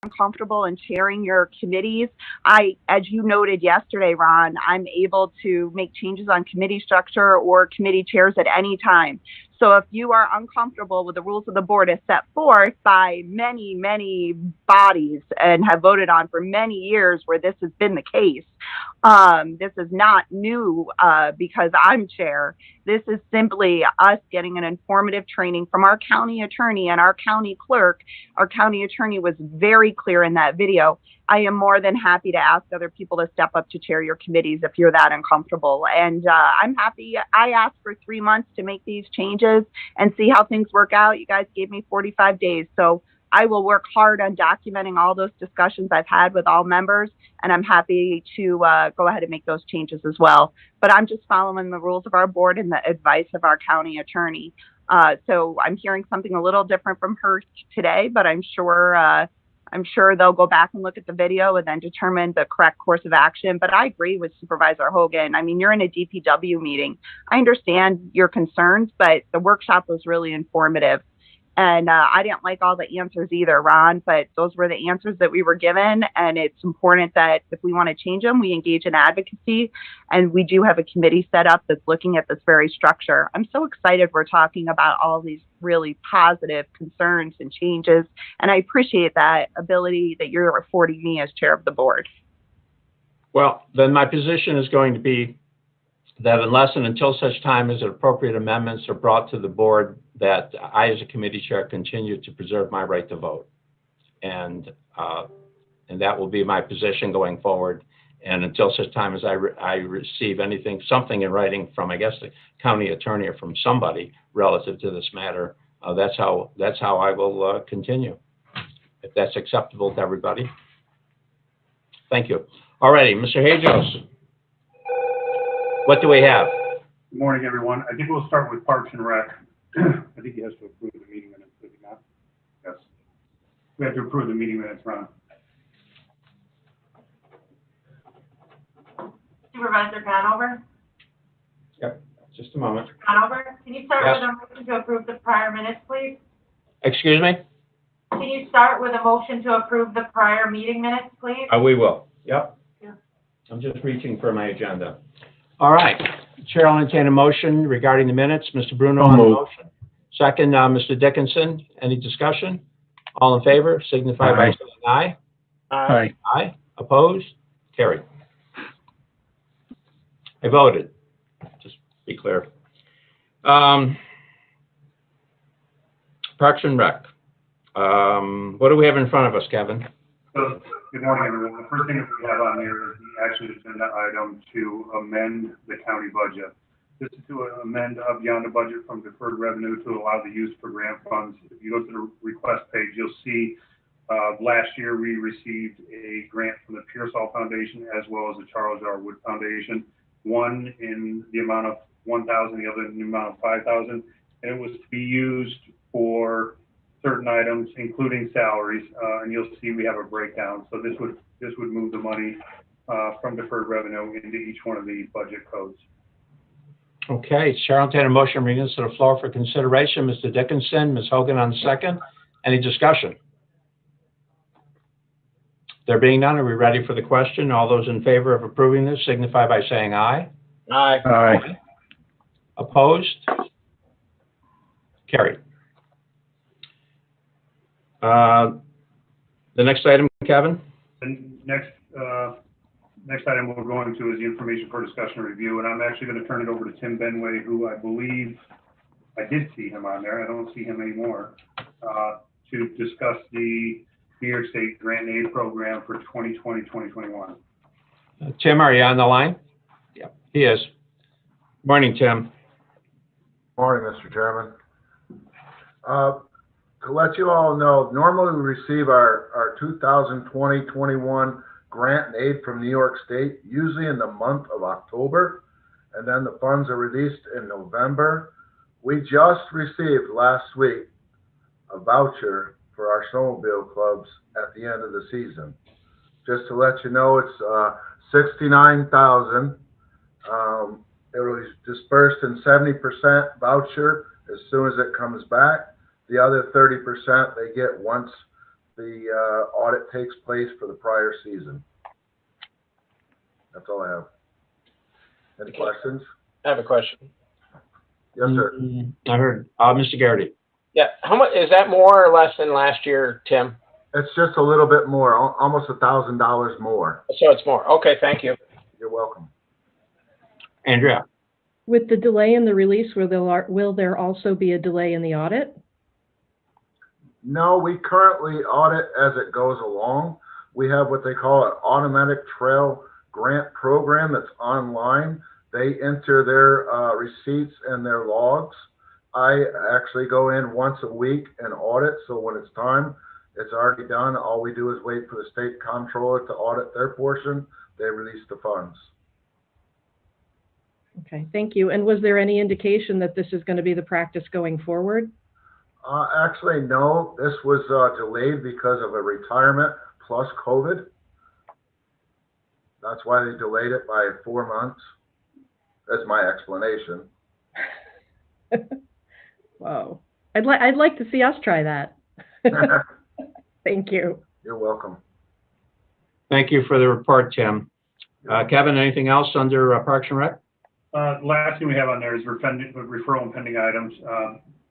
uncomfortable in chairing your committees, as you noted yesterday, Ron, I'm able to make changes on committee structure or committee chairs at any time. So if you are uncomfortable with the rules of the board as set forth by many, many bodies and have voted on for many years where this has been the case, this is not new because I'm chair. This is simply us getting an informative training from our county attorney and our county clerk. Our county attorney was very clear in that video. I am more than happy to ask other people to step up to chair your committees if you're that uncomfortable. And I'm happy. I asked for 3 months to make these changes and see how things work out. You guys gave me 45 days. So I will work hard on documenting all those discussions I've had with all members, and I'm happy to go ahead and make those changes as well. But I'm just following the rules of our board and the advice of our county attorney. So I'm hearing something a little different from her today, but I'm sure they'll go back and look at the video and then determine the correct course of action. But I agree with Supervisor Hogan. I mean, you're in a DPW meeting. I understand your concerns, but the workshop was really informative. And I didn't like all the answers either, Ron, but those were the answers that we were given. And it's important that if we want to change them, we engage in advocacy. And we do have a committee set up that's looking at this very structure. I'm so excited we're talking about all these really positive concerns and changes. And I appreciate that ability that you're affording me as chair of the board. Well, then my position is going to be that unless and until such time as appropriate amendments are brought to the board, that I, as a committee chair, continue to preserve my right to vote. And that will be my position going forward. And until such time as I receive something in writing from, I guess, the county attorney or from somebody relative to this matter, that's how I will continue, if that's acceptable to everybody. Thank you. All righty, Mr. Hagos. What do we have? Good morning, everyone. I think we'll start with Parks and Rec. I think he has to approve the meeting minutes, does he not? Yes. We have to approve the meeting minutes, Ron. Supervisor Conover? Yep, just a moment. Conover, can you start Yes. with a motion to approve the prior minutes, please? Excuse me? Can you start with a motion to approve the prior meeting minutes, please? We will. Yep. Yeah. I'm just reaching for my agenda. All right. Chair will entertain a motion regarding the minutes. Mr. Bruno on the motion. Second, Mr. Dickinson. Any discussion? All in favor, signify by saying aye. Aye. Aye. Opposed? Carried. I voted. Just be clear. Parks and Rec. What do we have in front of us, Kevin? So, good morning, everyone. The first thing that we have on here is the action agenda item to amend the county budget. This is to amend up beyond the budget from deferred revenue to allow the use for grant funds. If you go to the request page, you'll see last year we received a grant from the Pearsall Foundation as well as the Charles R. Wood Foundation. One in the amount of $1,000, the other in the amount of $5,000, and it was to be used for certain items, including salaries, and you'll see we have a breakdown. So this would move the money from deferred revenue into each one of the budget codes. Okay, Chair will entertain a motion bringing this to the floor for consideration. Mr. Dickinson, Ms. Hogan on the second. Any discussion? There being none, are we ready for the question? All those in favor of approving this signify by saying aye. Aye. Aye. Opposed? Carried. The next item, Kevin? And next item we're going to is the information for discussion and review, and I'm actually going to turn it over to Tim Benway, who I believe I did see him on there. I don't see him anymore, to discuss the New York State Grant and Aid Program for 2020-2021. Tim, are you on the line? Yeah, he is. Morning, Tim. Morning, Mr. Chairman. To let you all know, normally we receive our 2020-21 grant and aid from New York State, usually in the month of October, and then the funds are released in November. We just received last week a voucher for our snowmobile clubs at the end of the season. Just to let you know, it's $69,000. It was dispersed in 70% voucher as soon as it comes back. The other 30% they get once the audit takes place for the prior season. That's all I have. Any questions? I have a question. Yes, sir. I heard, Mr. Garrity. Yeah, how much, is that more or less than last year, Tim? It's just a little bit more, almost $1,000 more. So it's more. Okay, thank you. You're welcome. Andrea? With the delay in the release, will there also be a delay in the audit? No, we currently audit as it goes along. We have what they call an automatic trail grant program that's online. They enter their receipts and their logs. I actually go in once a week and audit, so when it's time, it's already done. All we do is wait for the state comptroller to audit their portion. They release the funds. Okay, thank you. And was there any indication that this is going to be the practice going forward? Actually, no. This was delayed because of a retirement plus COVID. That's why they delayed it by 4 months. That's my explanation. Whoa. I'd like to see us try that. Thank you. You're welcome. Thank you for the report, Tim. Kevin, anything else under Parks and Rec? Last thing we have on there is referral and pending items.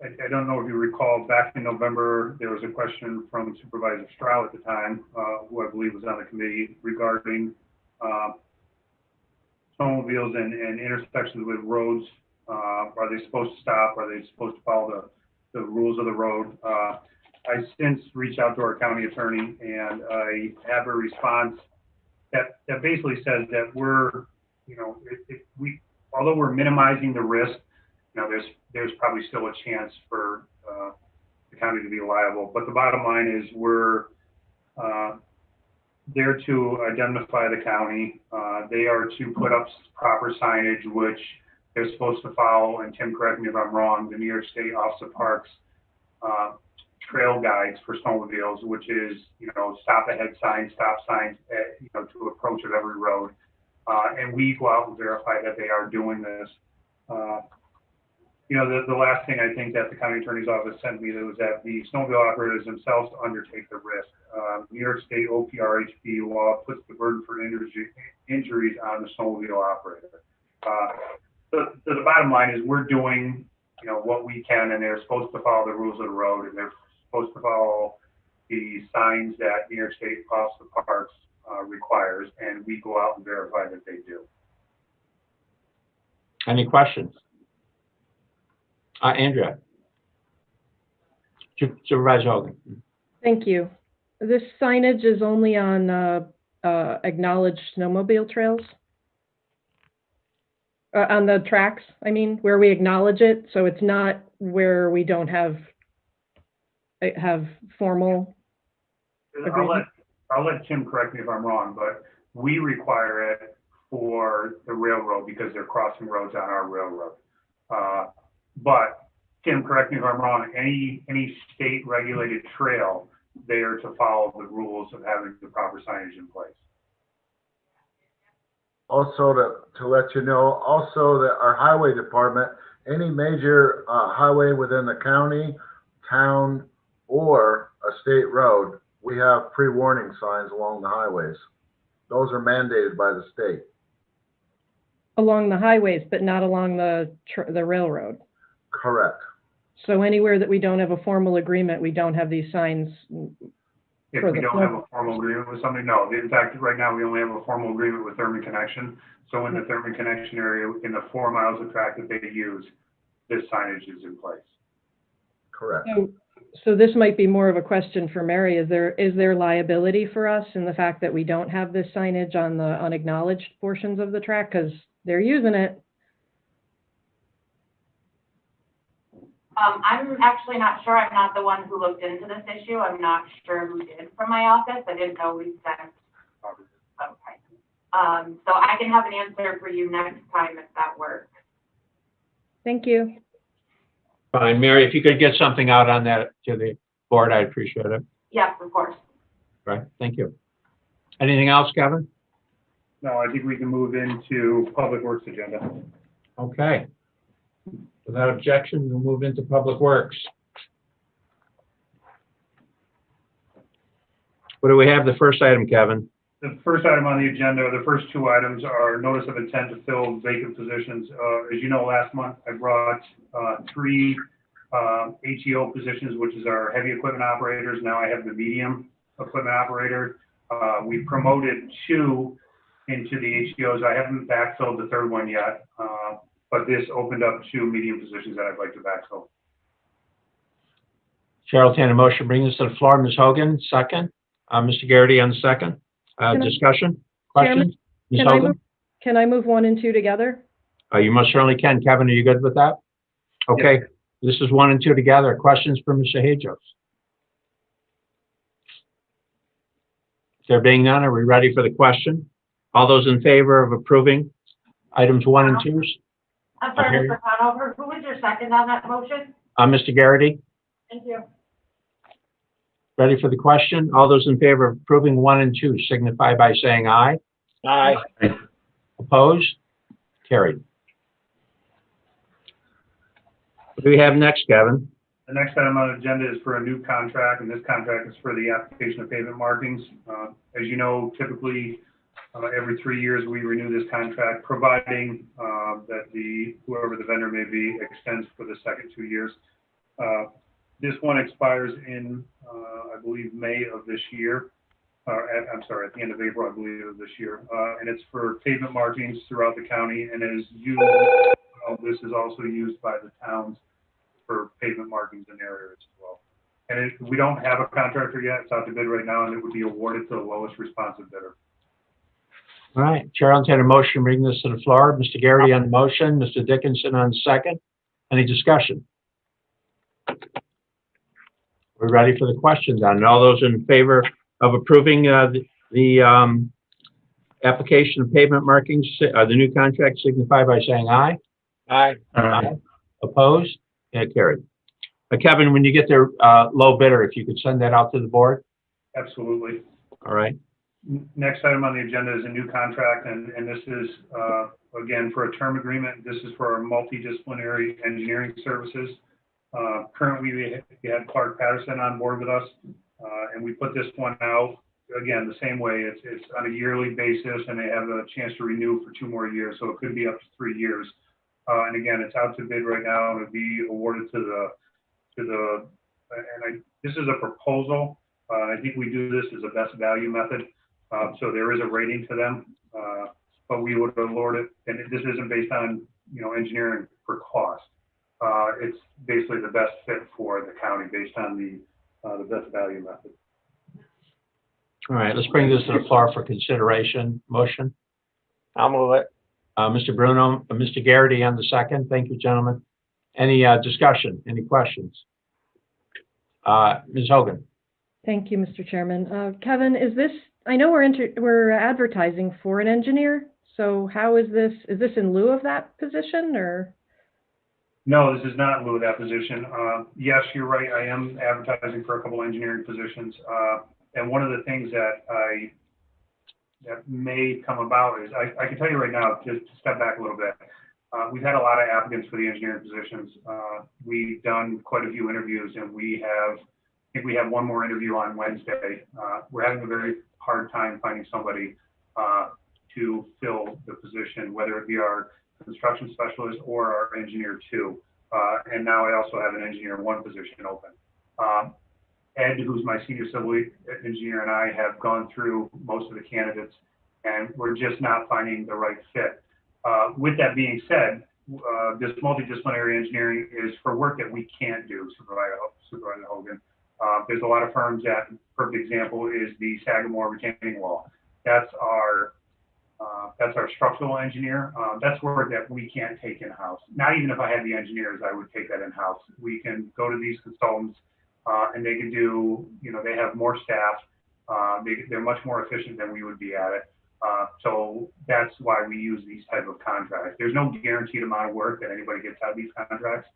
I don't know if you recall, back in November, there was a question from Supervisor Stroud at the time, who I believe was on the committee, regarding snowmobiles and intersections with roads. Are they supposed to stop? Are they supposed to follow the rules of the road? I since reached out to our county attorney, and I have a response that basically says that we're, although we're minimizing the risk, there's probably still a chance for the county to be liable. But the bottom line is we're there to indemnify the county. They are to put up proper signage, which they're supposed to follow. And Tim, correct me if I'm wrong, the New York State Office of Parks trail guides for snowmobiles, which is, stop ahead signs, stop signs, to approach of every road. And we go out and verify that they are doing this. The last thing I think that the county attorney's office sent me was that the snowmobile operators themselves undertake the risk. New York State OPRHP law puts the burden for injuries on the snowmobile operator. So the bottom line is we're doing, what we can, and they're supposed to follow the rules of the road, and they're supposed to follow the signs that New York State Office of Parks requires, and we go out and verify that they do. Any questions? Andrea? Supervisor Hogan? Thank you. This signage is only on acknowledged snowmobile trails? On the tracks, I mean, where we acknowledge it, so it's not where we don't have formal agreement? I'll let Tim correct me if I'm wrong, but we require it for the railroad because they're crossing roads on our railroad. But Tim, correct me if I'm wrong, any state regulated trail, they are to follow the rules of having the proper signage in place. Also, to let you know, also that our highway department, any major highway within the county, town, or a state road, we have pre-warning signs along the highways. Those are mandated by the state. Along the highways, but not along the railroad? Correct. So anywhere that we don't have a formal agreement, we don't have these signs? If we don't have a formal agreement with somebody, no. In fact, right now, we only have a formal agreement with Thurman Connection. So in the Thurman Connection area, in the 4 miles of track that they use, this signage is in place. Correct. So this might be more of a question for Mary. Is there liability for us in the fact that we don't have this signage on the unacknowledged portions of the track? Because they're using it. I'm actually not sure. I'm not the one who looked into this issue. I'm not sure who did from my office. I didn't know we sent. Okay. So I can have an answer for you next time if that works. Thank you. Fine. Mary, if you could get something out on that to the board, I'd appreciate it. Yes, of course. Right. Thank you. Anything else, Kevin? No, I think we can move into Public Works agenda. Okay. Without objection, we'll move into Public Works. What do we have? The first item, Kevin? The first item on the agenda, the first two items are notice of intent to fill vacant positions. As you know, last month I brought three HEO positions, which is our heavy equipment operators. Now I have the medium equipment operator. We promoted two into the HEOs. I haven't backfilled the third one yet, but this opened up two medium positions that I'd like to backfill. Chair will entertain a motion, bring this to the floor. Ms. Hogan, second. Mr. Garrity on the second. Can I- Discussion? Chairman, Questions? Ms. Hogan? Can I move 1 and 2 together? You most certainly can. Kevin, are you good with that? Okay. This is 1 and 2 together. Questions for Mr. Hajos? There being none, are we ready for the question? All those in favor of approving items 1 and 2? I'm sorry, Okay. Mr. Conover, who was your second on that motion? Mr. Garrity, Thank you. ready for the question? All those in favor of approving 1 and 2 signify by saying aye. Aye. Opposed? Carried. What do we have next, Kevin? The next item on the agenda is for a new contract, and this contract is for the application of pavement markings. As you know, typically, every 3 years, we renew this contract, providing that whoever the vendor may be extends for the second 2 years. This one expires in, I believe, May of this year. I'm sorry, at the end of April, I believe, of this year. And it's for pavement markings throughout the county, and is used, this is also used by the towns for pavement markings in areas as well. And we don't have a contractor yet. It's out to bid right now, and it would be awarded to the lowest responsive bidder. All right, Chair will entertain a motion, bring this to the floor. Mr. Garrity on the motion, Mr. Dickinson on the second. Any discussion? We're ready for the question then. All those in favor of approving the application of pavement markings, the new contract, signify by saying aye. Aye. Aye. Opposed? Carried. Kevin, when you get their low bidder, if you could send that out to the board. Absolutely. All right. Next item on the agenda is a new contract, and this is, again, for a term agreement. This is for our multidisciplinary engineering services. Currently, we had Clark Patterson on board with us, and we put this one out, again, the same way. It's on a yearly basis, and they have a chance to renew for 2 more years, so it could be up to 3 years. And again, it's out to bid right now, and it'll be awarded this is a proposal. I think we do this as a best value method. So there is a rating to them, but we would award it, and this isn't based on, engineering for cost. It's basically the best fit for the county based on the best value method. All right, let's bring this to the floor for consideration. Motion. I'll move it. Mr. Bruno, Mr. Garrity on the second. Thank you, gentlemen. Any discussion? Any questions? Ms. Hogan. Thank you, Mr. Chairman. Kevin, is this, I know we're advertising for an engineer, so how is this in lieu of that position, or? No, this is not in lieu of that position. Yes, you're right. I am advertising for a couple engineering positions. And one of the things that may come about is, I can tell you right now, just to step back a little bit, we've had a lot of applicants for the engineering positions. We've done quite a few interviews, and I think we have one more interview on Wednesday. We're having a very hard time finding somebody to fill the position, whether it be our construction specialist or our engineer 2. And now I also have an engineer 1 position open. Ed, who's my senior civil engineer, and I have gone through most of the candidates, and we're just not finding the right fit. With that being said, this multidisciplinary engineering is for work that we can't do, Supervisor Hogan. There's a lot of firms that, perfect example is the Sagamore retaining wall. That's our structural engineer. That's work that we can't take in-house. Not even if I had the engineers, I would take that in-house. We can go to these consultants, and they can do, they have more staff. They're much more efficient than we would be at it. So that's why we use these type of contracts. There's no guaranteed amount of work that anybody gets out of these contracts.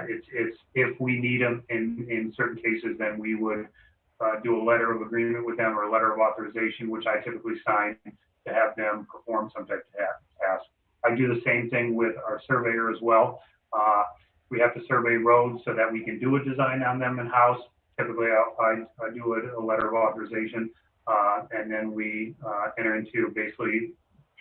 It's if we need them in certain cases, then we would do a letter of agreement with them or a letter of authorization, which I typically sign to have them perform some type of task. I do the same thing with our surveyor as well. We have to survey roads so that we can do a design on them in-house. typically I do a letter of authorization, and then we enter into basically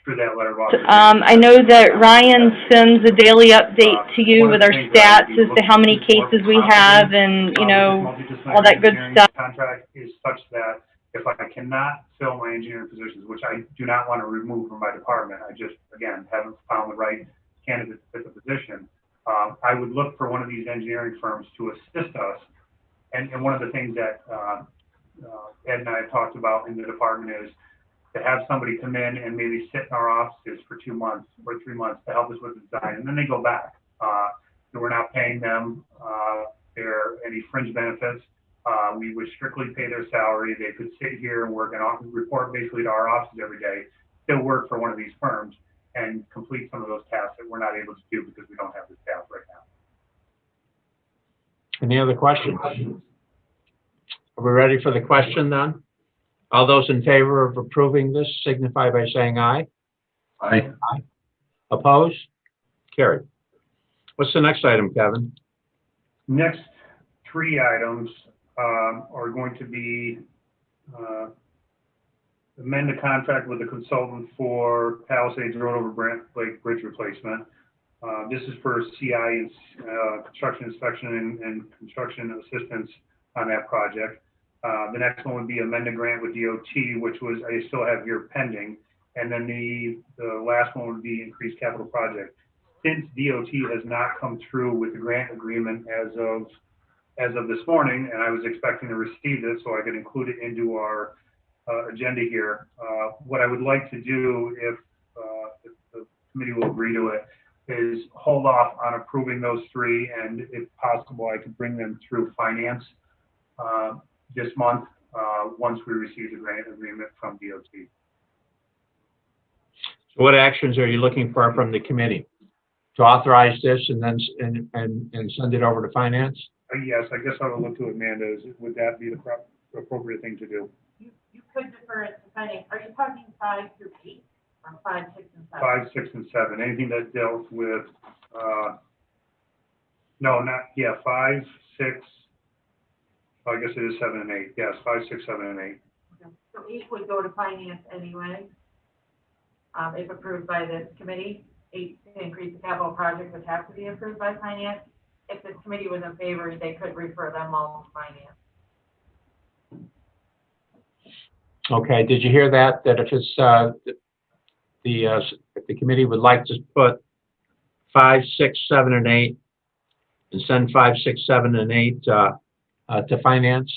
through that letter of authorization. I know that Ryan sends a daily update to you with our stats as to how many cases we have and, you know, all that good stuff. Contract is such that if I cannot fill my engineering positions, which I do not want to remove from my department, I just, again, haven't found the right candidate to fit the position, I would look for one of these engineering firms to assist us. And one of the things that Ed and I have talked about in the department is to have somebody come in and maybe sit in our offices for 2 months or 3 months to help us with the design, and then they go back. We're not paying them any fringe benefits. We would strictly pay their salary. They could sit here and work and report basically to our offices every day, still work for one of these firms and complete some of those tasks that we're not able to do because we don't have the staff right now. Any other questions? Are we ready for the question then? All those in favor of approving this signify by saying aye. Aye. Aye. Opposed? Carried. What's the next item, Kevin? Next 3 items are going to be amend the contract with the consultant for Palisades Road over Brant Lake Bridge replacement. This is for CI and construction inspection and construction assistance on that project. The next one would be amend the grant with DOT, which was I still have here pending. And then the last one would be increased capital project. Since DOT has not come through with the grant agreement as of this morning, and I was expecting to receive it so I could include it into our agenda here. What I would like to do, if the committee will agree to it, is hold off on approving those 3, and if possible, I could bring them through finance this month once we receive the grant agreement from DOT. So what actions are you looking for from the committee? To authorize this and then and send it over to finance? Yes, I guess I would look to Amanda. Would that be the appropriate thing to do? You could defer it to finance. Are you talking 5 through 8 or 5, 6, and 7? 5, 6, and 7. Anything that dealt with, no, not, yeah, 5, 6, I guess it is 7 and 8. Yes, 5, 6, 7, and 8. Okay. So 8 would go to finance anyway, if approved by this committee. 8 to increase the capital project would have to be approved by finance. If the committee was in favor, they could refer them all to finance. Okay, did you hear that? That if it's if the committee would like to put 5, 6, 7, and 8 and send 5, 6, 7, and 8 to finance,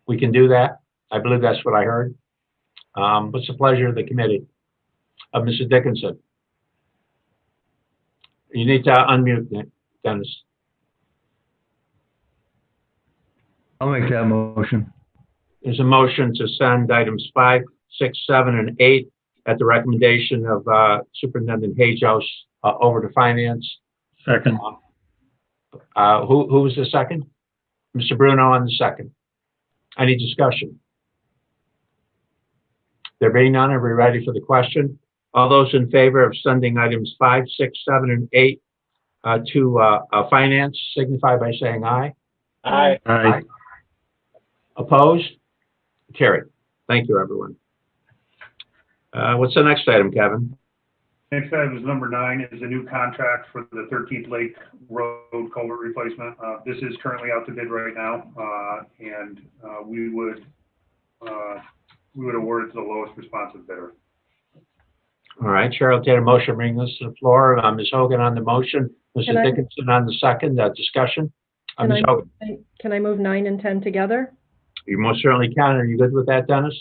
we can do that. I believe that's what I heard. What's the pleasure of the committee? Mr. Dickinson. You need to unmute, Dennis. I'll make that motion. There's a motion to send items 5, 6, 7, and 8 at the recommendation of Superintendent Hajost over to finance. Second. Who was the second? Mr. Bruno on the second. Any discussion? There being none, are we ready for the question? All those in favor of sending items 5, 6, 7, and 8 to finance signify by saying aye. Aye. Aye. Opposed? Carried. Thank you, everyone. What's the next item, Kevin? Next item is number 9, is a new contract for the 13th Lake Road culvert replacement. This is currently out to bid right now, and we would award it to the lowest responsive bidder. All right, Chair will take a motion, bring this to the floor. Ms. Hogan on the motion, Mr. Dickinson on the second. Discussion. Ms. Hogan. Can I move 9 and 10 together? You most certainly can. Are you good with that, Dennis?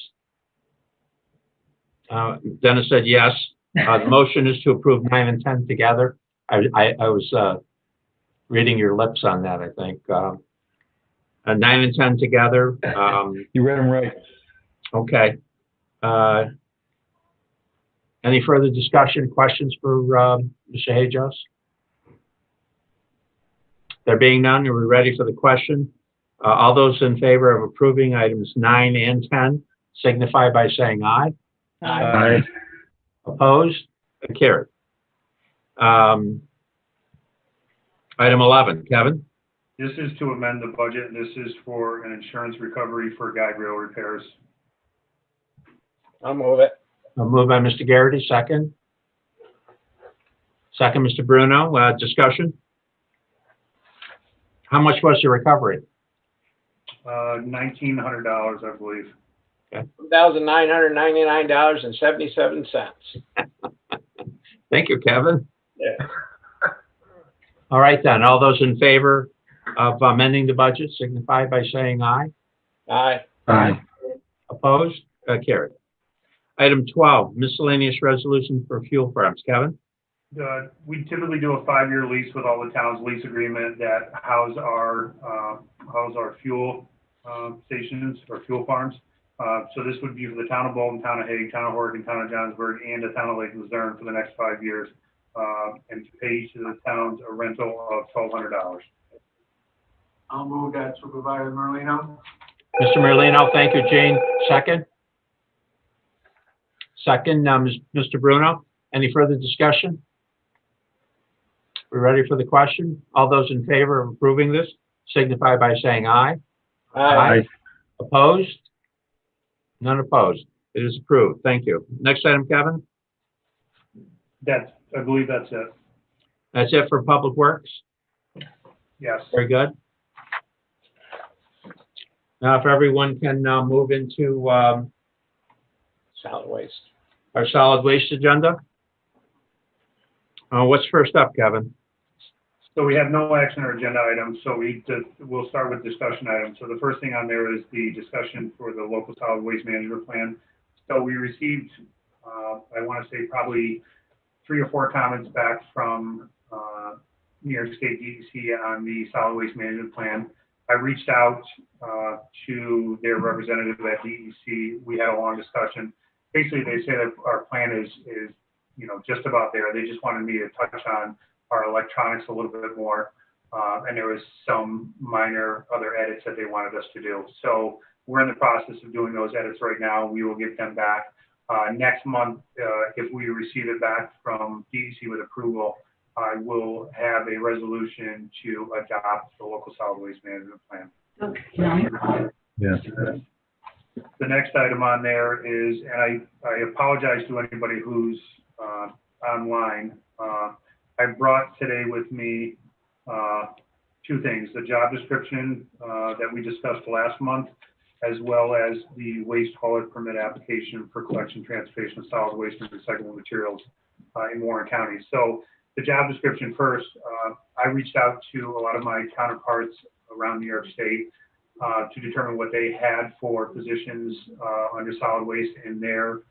Dennis said yes. The motion is to approve 9 and 10 together. I was reading your lips on that, I think. 9 and 10 together. You read them right. Okay. Any further discussion, questions for Mr. Hajost? There being none, are we ready for the question? All those in favor of approving items 9 and 10 signify by saying aye. Aye. Opposed? Carried. Item 11, Kevin? This is to amend the budget, and this is for an insurance recovery for guide rail repairs. I'll move it. Moved by Mr. Garrity, second. Second, Mr. Bruno, discussion? How much was the recovery? $1,900, I believe. $1,999.77. Thank you, Kevin. Yeah. All right then, all those in favor of amending the budget signify by saying aye. Aye. Aye. Opposed? Carried. Item 12, miscellaneous resolution for fuel farms. Kevin? We typically do a 5-year lease with all the towns, lease agreement that house our fuel stations or fuel farms. So this would be for the town of Bolton, town of Hague, town of Horton, town of Johnsburg, and the town of Lake Luzerne for the next 5 years, and to pay each of the towns a rental of $1,200. I'll move that, Supervisor Merlino. Mr. Merlino, thank you. Jane, second? Second, Mr. Bruno. Any further discussion? We ready for the question? All those in favor of approving this signify by saying aye. Aye. Opposed? None opposed. It is approved. Thank you. Next item, Kevin? I believe that's it. That's it for Public Works? Yes. Very good. Now, if everyone can move into Solid waste. our solid waste agenda. What's first up, Kevin? So we have no action or agenda items, so we'll start with discussion items. So the first thing on there is the discussion for the local solid waste management plan. So we received, I want to say probably 3 or 4 comments back from New York State DEC on the solid waste management plan. I reached out to their representative at DEC. We had a long discussion. Basically, they say that our plan is just about there. They just wanted me to touch on our electronics a little bit more, and there was some minor other edits that they wanted us to do. So we're in the process of doing those edits right now. We will get them back next month. If we receive it back from DEC with approval, I will have a resolution to adopt the local solid waste management plan. Yes. The next item on there is, and I apologize to anybody who's online. I brought today with me 2 things: the job description that we discussed last month, as well as the waste hauler permit application for collection, transportation of solid waste and recyclable materials in Warren County. So the job description first, I reached out to a lot of my counterparts around New York State to determine what they had for positions under solid waste in their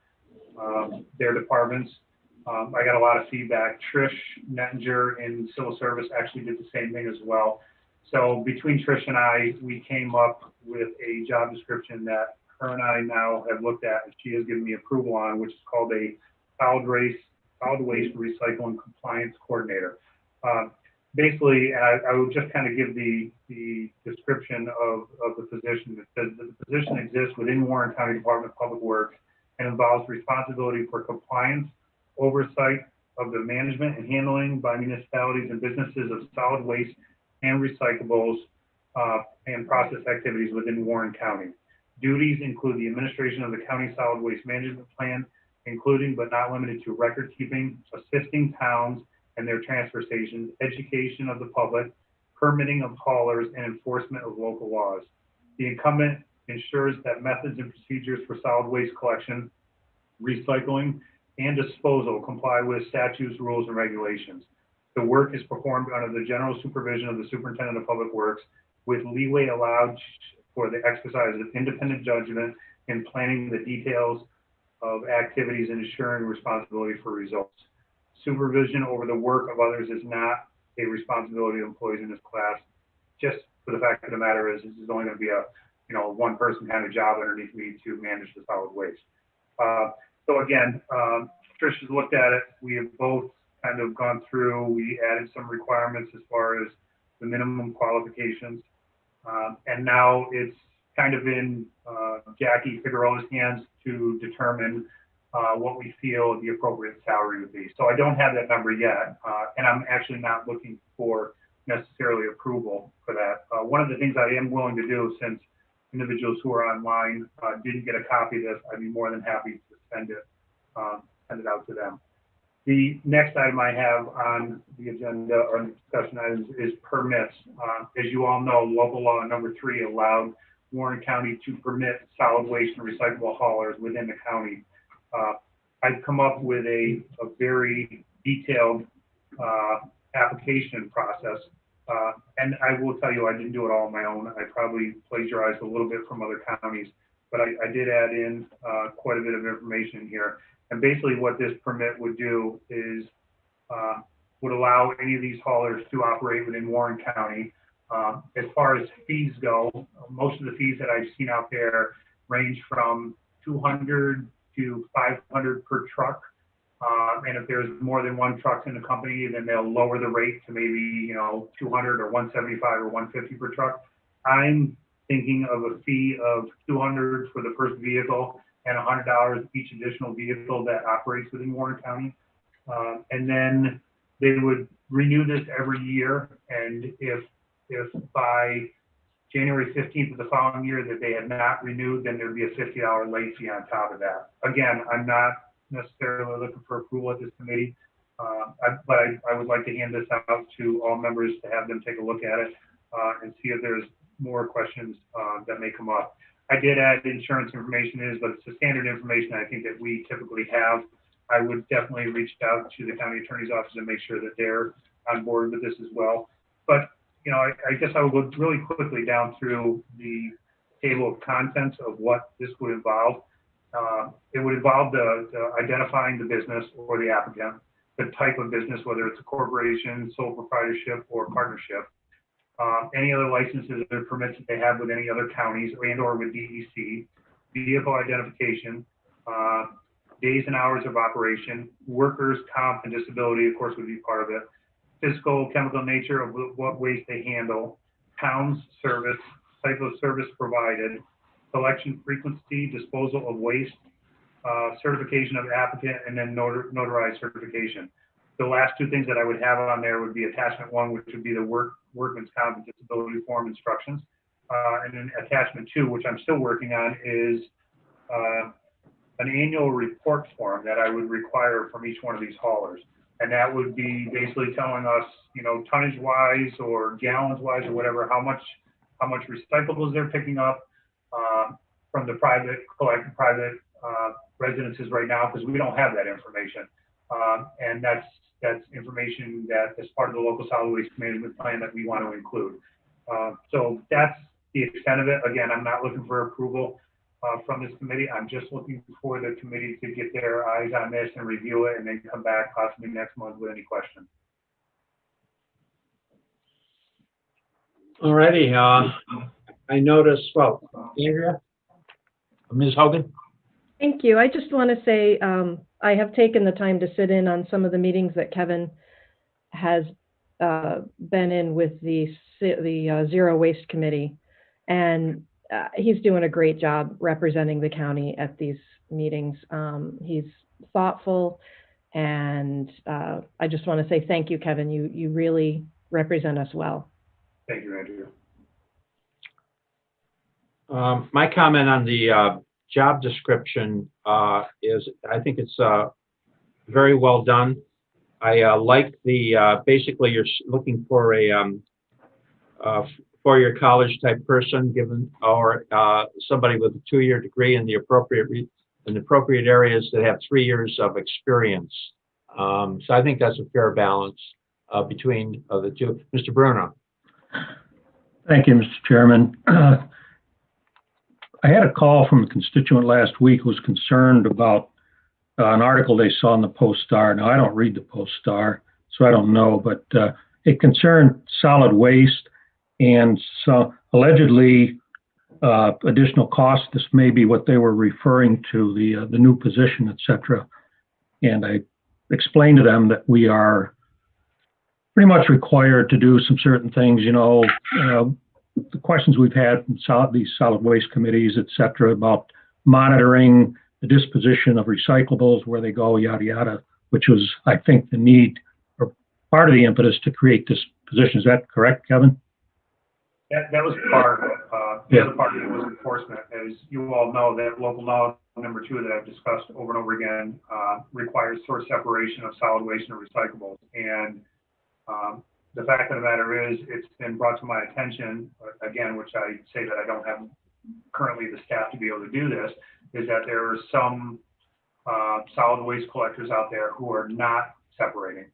departments. I got a lot of feedback. Trish Nettinger in civil service actually did the same thing as well. So between Trish and I, we came up with a job description that her and I now have looked at, and she has given me approval on, which is called a solid waste recycling compliance coordinator. Basically, I will just kind of give the description of the position. It says that the position exists within Warren County Department of Public Works and involves responsibility for compliance, oversight of the management and handling by municipalities and businesses of solid waste and recyclables and process activities within Warren County. Duties include the administration of the county solid waste management plan, including but not limited to record keeping, assisting towns and their transfer stations, education of the public, permitting of haulers, and enforcement of local laws. The incumbent ensures that methods and procedures for solid waste collection, recycling, and disposal comply with statutes, rules, and regulations. The work is performed under the general supervision of the Superintendent of Public Works, with leeway allowed for the exercise of independent judgment in planning the details of activities and ensuring responsibility for results. Supervision over the work of others is not a responsibility of employees in this class. Just for the fact of the matter is, this is only going to be a one person kind of job underneath me to manage the solid waste. So again, Trish has looked at it. We have both kind of gone through. We added some requirements as far as the minimum qualifications, and now it's kind of in Jackie Figueroa's hands to determine what we feel the appropriate salary would be. So I don't have that number yet, and I'm actually not looking for necessarily approval for that. One of the things I am willing to do, since individuals who are online didn't get a copy of this, I'd be more than happy to send it out to them. The next item I have on the agenda or discussion items is permits. As you all know, local law number 3 allowed Warren County to permit solid waste and recyclable haulers within the county. I've come up with a very detailed application process. And I will tell you, I didn't do it all on my own. I probably plagiarized a little bit from other counties, but I did add in quite a bit of information here. And basically what this permit would do is would allow any of these haulers to operate within Warren County. As far as fees go, most of the fees that I've seen out there range from $200 to $500 per truck. And if there's more than one truck in the company, then they'll lower the rate to maybe, $200 or $175 or $150 per truck. I'm thinking of a fee of $200 for the first vehicle and $100 each additional vehicle that operates within Warren County. And then they would renew this every year. And if by January 15th of the following year that they had not renewed, then there'd be a $50 late fee on top of that. Again, I'm not necessarily looking for approval at this committee, but I would like to hand this out to all members to have them take a look at it and see if there's more questions that may come up. I did add insurance information but it's the standard information I think that we typically have. I would definitely reach out to the county attorney's office and make sure that they're on board with this as well. But I guess I will go really quickly down through the table of contents of what this would involve. It would involve the identifying the business or the applicant, the type of business, whether it's a corporation, sole proprietorship, or partnership. Any other licenses or permits that they have with any other counties and or with DEC, vehicle identification, days and hours of operation, workers' comp and disability, of course, would be part of it, physical, chemical nature of what waste they handle, pounds service, type of service provided, collection frequency, disposal of waste, certification of applicant, and then notarized certification. The last two things that I would have on there would be attachment 1, which would be the workman's comp and disability form instructions. And then attachment 2, which I'm still working on, is an annual report form that I would require from each one of these haulers. And that would be basically telling us, tonnage wise or gallons wise or whatever, how much recyclables they're picking up from the private residences right now, because we don't have that information. And that's information that is part of the local solid waste management plan that we want to include. So that's the extent of it. Again, I'm not looking for approval from this committee. I'm just looking for the committee to get their eyes on this and review it and then come back possibly next month with any questions. All righty. I noticed, Andrea? Ms. Hogan? Thank you. I just want to say I have taken the time to sit in on some of the meetings that Kevin has been in with the Zero Waste Committee, and he's doing a great job representing the county at these meetings. He's thoughtful, and I just want to say thank you, Kevin. You really represent us well. Thank you, Andrea. My comment on the job description is I think it's very well done. I like the basically you're looking for a four-year college type person, given or somebody with a 2-year degree in the appropriate areas that have 3 years of experience. So I think that's a fair balance between the two. Mr. Bruno. Thank you, Mr. Chairman. I had a call from a constituent last week who was concerned about an article they saw in the Post-Star. Now, I don't read the Post-Star, so I don't know, but it concerned solid waste and so allegedly additional costs. This may be what they were referring to, the new position, et cetera. And I explained to them that we are pretty much required to do some certain things, the questions we've had from these solid waste committees, et cetera, about monitoring the disposition of recyclables, where they go, yada, yada, which was, I think, the need or part of the impetus to create this position. Is that correct, Kevin? That was part of it. The Yeah. other part of it was enforcement. As you all know, that local law number 2 that I've discussed over and over again requires source separation of solid waste and recyclables. And the fact of the matter is, it's been brought to my attention, again, which I say that I don't have currently the staff to be able to do this, is that there are some solid waste collectors out there who are not separating.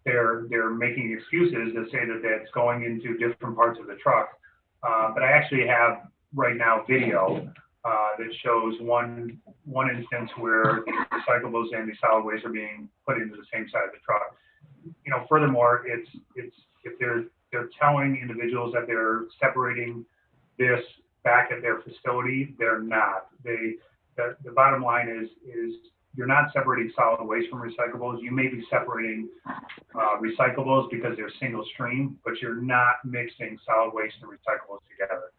They're making excuses to say that that's going into different parts of the truck. But I actually have right now video that shows one instance where the recyclables and the solid waste are being put into the same side of the truck. You know, furthermore, it's if they're telling individuals that they're separating this back at their facility, they're not. The bottom line is you're not separating solid waste from recyclables. You may be separating recyclables because they're single stream, but you're not mixing solid waste and recyclables together.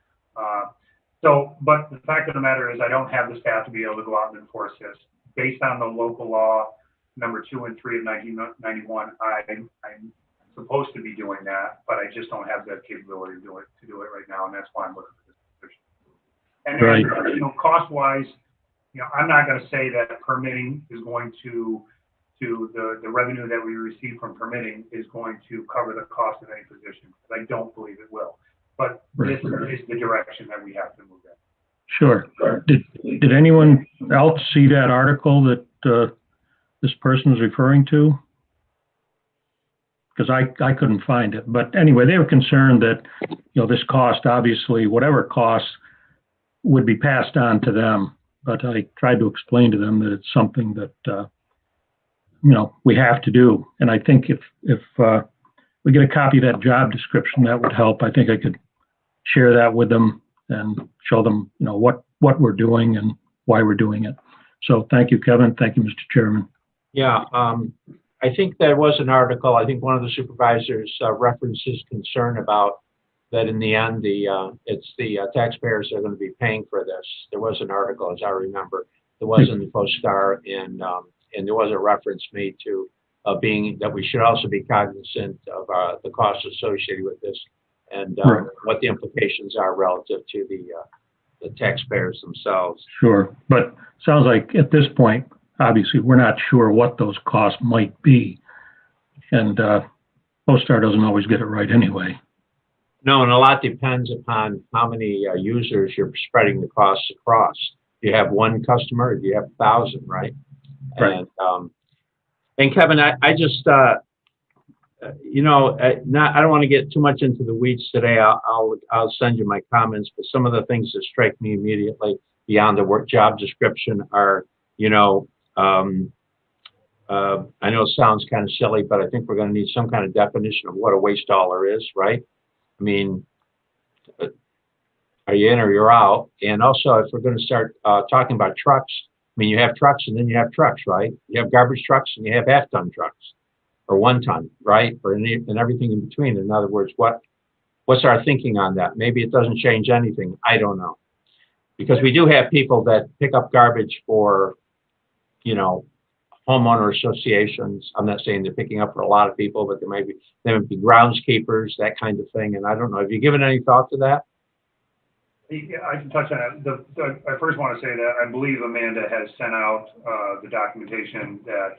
But the fact of the matter is I don't have the staff to be able to go out and enforce this. Based on the local law number 2 and 3 of 1991, I'm supposed to be doing that, but I just don't have the capability to do it right now, and that's why I'm looking for this position. And then, Right. you know, cost-wise, you know, I'm not going to say that permitting is going to the revenue that we receive from permitting is going to cover the cost of any position, because I don't believe it will. But Right. this is the direction that we have to move in. Sure. Did anyone else see that article that this person was referring to? Because I couldn't find it. But anyway, they were concerned that, you know, this cost, obviously, whatever costs would be passed on to them. But I tried to explain to them that it's something that, you know, we have to do. And I think if we get a copy of that job description, that would help. I think I could share that with them and show them, you know, what we're doing and why we're doing it. So thank you, Kevin. Thank you, Mr. Chairman. Yeah, I think there was an article, I think one of the supervisors references concern about that in the end, it's the taxpayers that are going to be paying for this. There was an article, as I remember, there was in the Post-Star, and there was a reference made to being that we should also be cognizant of the costs associated with this and Right. what the implications are relative to the taxpayers themselves. Sure. But sounds like at this point, obviously, we're not sure what those costs might be. And Post-Star doesn't always get it right anyway. No, and a lot depends upon how many users you're spreading the costs across. Do you have one customer or do you have 1,000, right? Right. And Kevin, I just, you know, I don't want to get too much into the weeds today. I'll send you my comments, but some of the things that strike me immediately beyond the work job description are, you know, I know it sounds kind of silly, but I think we're going to need some kind of definition of what a waste hauler is, right? I mean, are you in or you're out? And also, if we're going to start talking about trucks, I mean, you have trucks and then you have trucks, right? You have garbage trucks and you have half-ton trucks or 1 ton, right? And everything in between. In other words, what's our thinking on that? Maybe it doesn't change anything. I don't know. Because we do have people that pick up garbage for, you know, homeowner associations. I'm not saying they're picking up for a lot of people, but they might be groundskeepers, that kind of thing. And I don't know. Have you given any thought to that? Yeah, I can touch on it. I first want to say that I believe Amanda has sent out the documentation that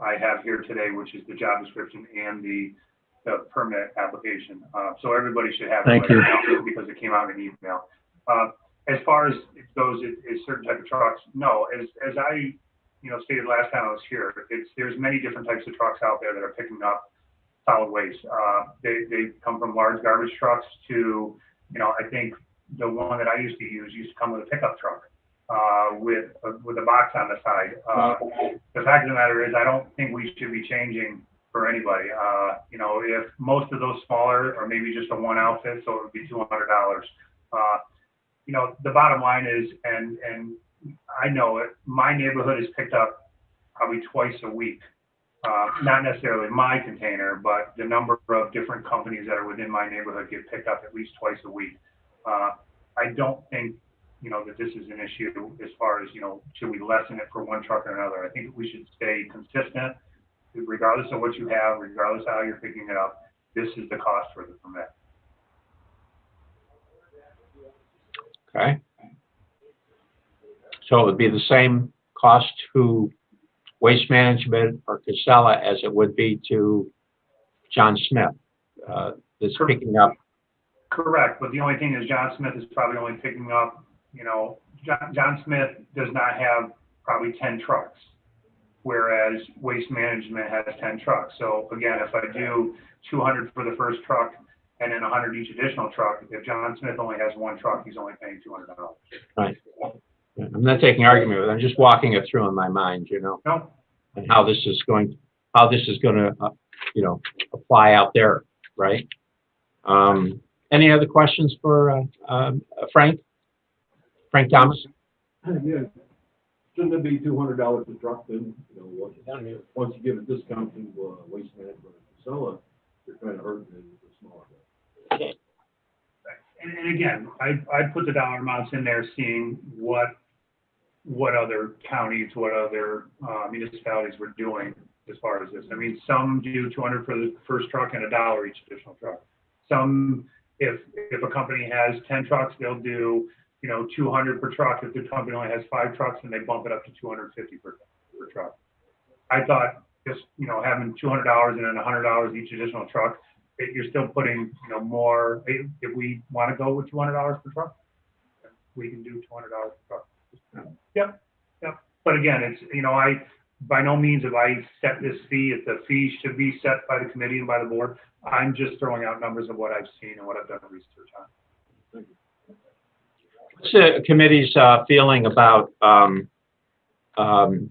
I have here today, which is the job description and the permit application. So everybody should have it Thank you. now because it came out in an email. As far as it goes, is certain type of trucks. No, as I stated last time I was here, there's many different types of trucks out there that are picking up solid waste. They come from large garbage trucks to, I think the one that I used to come with a pickup truck with a box on the side. The fact of the matter is, I don't think we should be changing for anybody. If most of those smaller or maybe just a one outfit, so it would be $200. The bottom line is, and I know it, my neighborhood is picked up probably twice a week. Not necessarily my container, but the number of different companies that are within my neighborhood get picked up at least twice a week. I don't think, that this is an issue as far as, should we lessen it for one truck or another. I think we should stay consistent, regardless of what you have, regardless of how you're picking it up. this is the cost for the permit. Okay. So it would be the same cost to Waste Management or Casella as it would be to John Smith, that's picking up. Correct, but the only thing is John Smith is probably only picking up, John Smith does not have probably 10 trucks, whereas Waste Management has 10 trucks. So again, if I do 200 for the first truck and then 100 each additional truck, if John Smith only has one truck, he's only paying $200. Right. I'm not taking argument with it. I'm just walking it through in my mind, No. and how this is going to, apply out there, right? Any other questions for Frank? Frank Thomas? Yeah, shouldn't it be $200 a truck then? Once you give a discount to Waste Management and Casella, you're kind of hurting the smaller guys. And again, I put the dollar amounts in there, seeing what other counties, what other municipalities were doing as far as this. I mean, some do 200 for the first truck and $1 each additional truck. Some, if a company has 10 trucks, they'll do 200 per truck. If the company only has 5 trucks, then they bump it up to 250 per truck. I thought just having $200 and then $100 each additional truck, you're still putting more. If we want to go with $200 per truck, we can do $200 per truck. Yep. But again, it's I by no means have I set this fee. If the fee should be set by the committee and by the board, I'm just throwing out numbers of what I've seen and what I've done research on. What's the committee's feeling about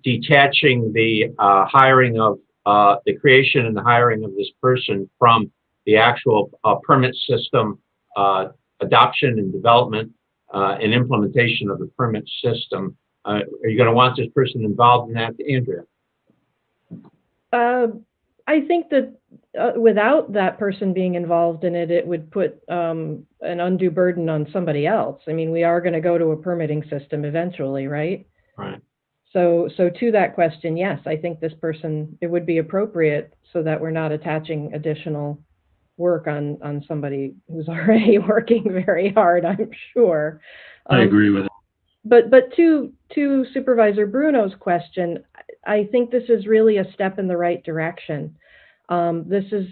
detaching the hiring of the creation and the hiring of this person from the actual permit system adoption and development and implementation of the permit system? Are you going to want this person involved in that, Andrea? I think that without that person being involved in it, it would put an undue burden on somebody else. I mean, we are going to go to a permitting system eventually, right? Right. So to that question, yes, I think this person, it would be appropriate so that we're not attaching additional work on somebody who's already working very hard, I'm sure. I agree with it. But to Supervisor Bruno's question, I think this is really a step in the right direction. This is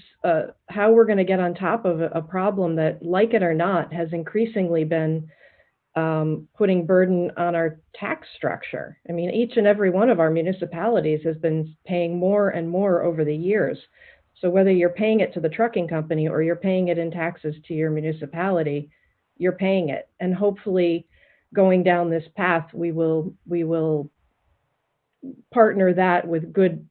how we're going to get on top of a problem that, like it or not, has increasingly been putting burden on our tax structure. I mean, each and every one of our municipalities has been paying more and more over the years. So whether you're paying it to the trucking company or you're paying it in taxes to your municipality, you're paying it. And hopefully, going down this path, we will partner that with good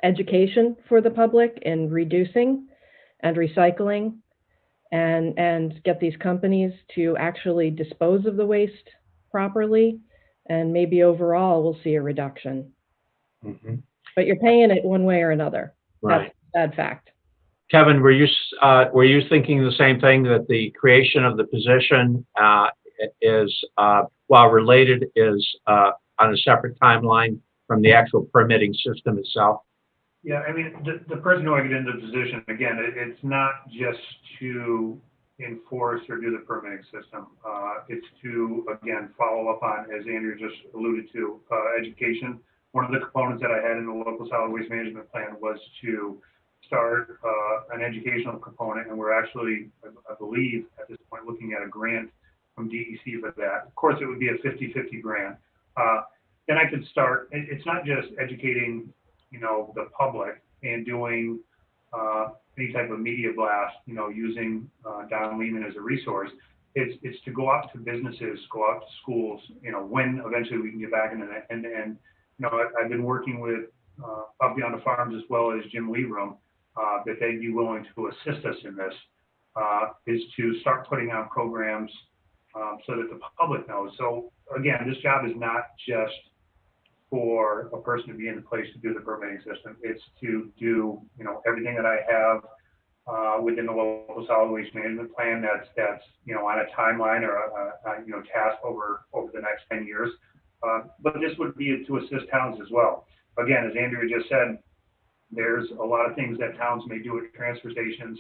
education for the public in reducing and recycling, and get these companies to actually dispose of the waste properly, and maybe overall we'll see a reduction. Mm-hmm. But you're paying it one way or another. Right. That's a bad fact. Kevin, were you thinking the same thing, that the creation of the position is, while related, is on a separate timeline from the actual permitting system itself? Yeah, I mean, the person who I get into the position, again, it's not just to enforce or do the permitting system. It's to, again, follow up on, as Andrew just alluded to, education. One of the components that I had in the local solid waste management plan was to start an educational component, and we're actually, I believe, at this point, looking at a grant from DEC for that. Of course, it would be a 50-50 grant. Then I could start, it's not just educating, the public and doing any type of media blast, using Don Lehman as a resource. It's to go out to businesses, go out to schools, when eventually we can get back into that. And I've been working with Up Beyond the Farms as well as Jim Lierum, that they'd be willing to assist us in this, is to start putting on programs so that the public knows. So again, this job is not just for a person to be in the place to do the permitting system. It's to do, everything that I have within the local solid waste management plan that's on a timeline or a task over the next 10 years. But this would be to assist towns as well. Again, as Andrea just said, There's a lot of things that towns may do at transfer stations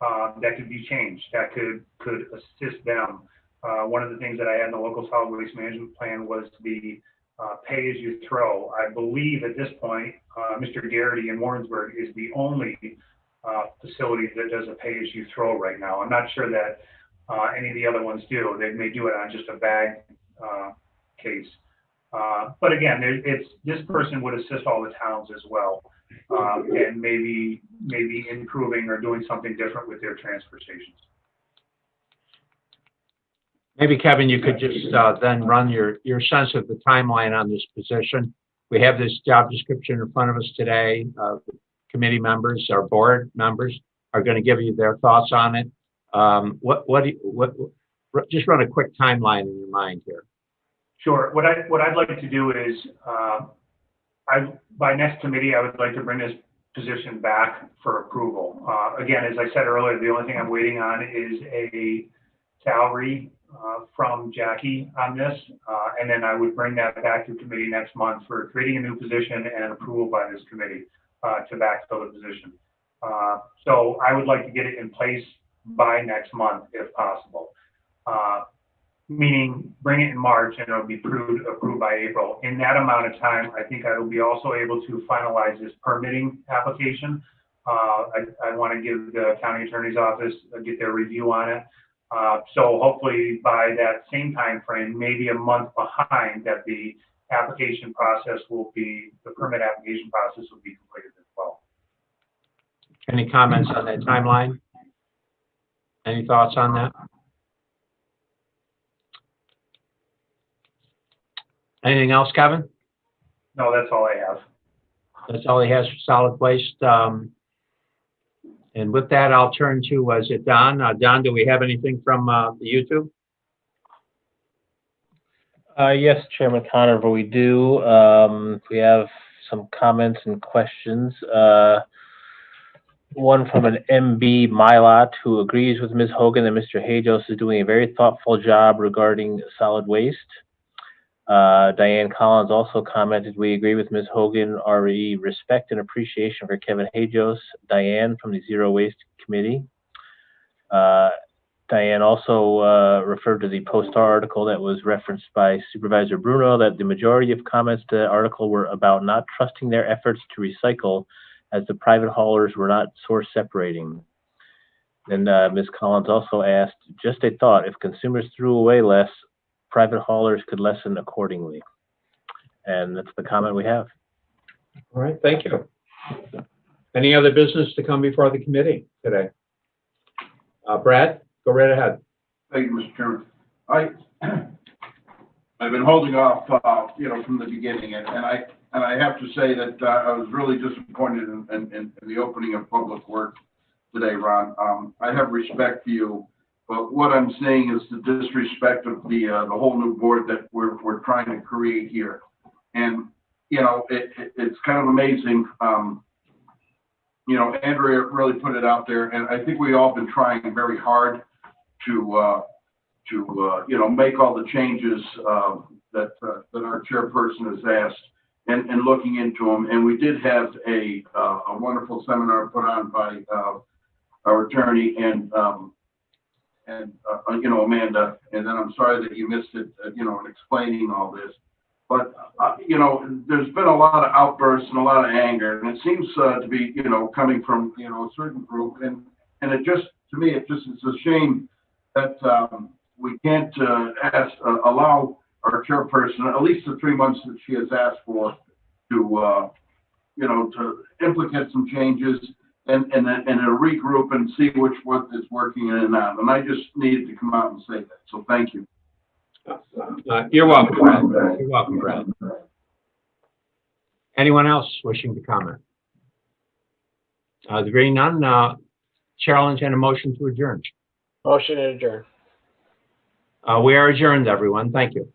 that could be changed, that could assist them. One of the things that I had in the local solid waste management plan was the pay-as-you-throw. I believe at this point, Mr. Garrity in Warrensburg is the only facility that does a pay-as-you-throw right now. I'm not sure that any of the other ones do. They may do it on just a bag case. But again, this person would assist all the towns as well, and maybe improving or doing something different with their transfer stations. Maybe, Kevin, you could just then run your sense of the timeline on this position. We have this job description in front of us today. The committee members, our board members, are going to give you their thoughts on it. Just run a quick timeline in your mind here. Sure. What I'd like to do is, by next committee, I would like to bring this position back for approval. Again, as I said earlier, the only thing I'm waiting on is a salary from Jackie on this, and then I would bring that back to committee next month for creating a new position and approval by this committee to backfill the position. So I would like to get it in place by next month if possible. Meaning bring it in March and it'll be approved by April. In that amount of time, I think I will be also able to finalize this permitting application. I want to give the county attorney's office, get their review on it. So hopefully by that same time frame, maybe a month behind, that the application process the permit application process will be completed as well. Any comments on that timeline? Any thoughts on that? Anything else, Kevin? No, that's all I have. That's all he has for solid waste. And with that, I'll turn to, is it Don? Don, do we have anything from the YouTube? Yes, Chairman Conover, we do. We have some comments and questions. One from an MB Mylot, who agrees with Ms. Hogan that Mr. Hajos is doing a very thoughtful job regarding solid waste. Diane Collins also commented, we agree with Ms. Hogan, RE respect and appreciation for Kevin Hajos. Diane from the Zero Waste Committee. Diane also referred to the Post-Star article that was referenced by Supervisor Bruno, that the majority of comments to the article were about not trusting their efforts to recycle, as the private haulers were not source separating. And Ms. Collins also asked, just a thought, if consumers threw away less, private haulers could lessen accordingly. And that's the comment we have. All right, thank you. Any other business to come before the committee today? Brad, go right ahead. Thank you, Mr. Chairman. I've been holding off, from the beginning, and I have to say that I was really disappointed in the opening of Public Works today, Ron. I have respect for you, but what I'm saying is the disrespect of the whole new board that we're trying to create here, and it's kind of amazing. Andrea really put it out there, and I think we all been trying very hard to make all the changes that our chairperson has asked, and looking into them. And we did have a wonderful seminar put on by our attorney and Amanda. And then I'm sorry that you missed it, in explaining all this. But there's been a lot of outbursts and a lot of anger, and it seems to be coming from a certain group. And it just, to me, it's a shame that we can't allow our chairperson at least the 3 months that she has asked for to implement some changes and regroup and see what is working in and not. And I just needed to come out and say that. So thank you. You're welcome, Brad. You're welcome, Brad. Anyone else wishing to comment? There being none, challenge and a motion to adjourn. Motion to adjourn. We are adjourned, everyone. Thank you.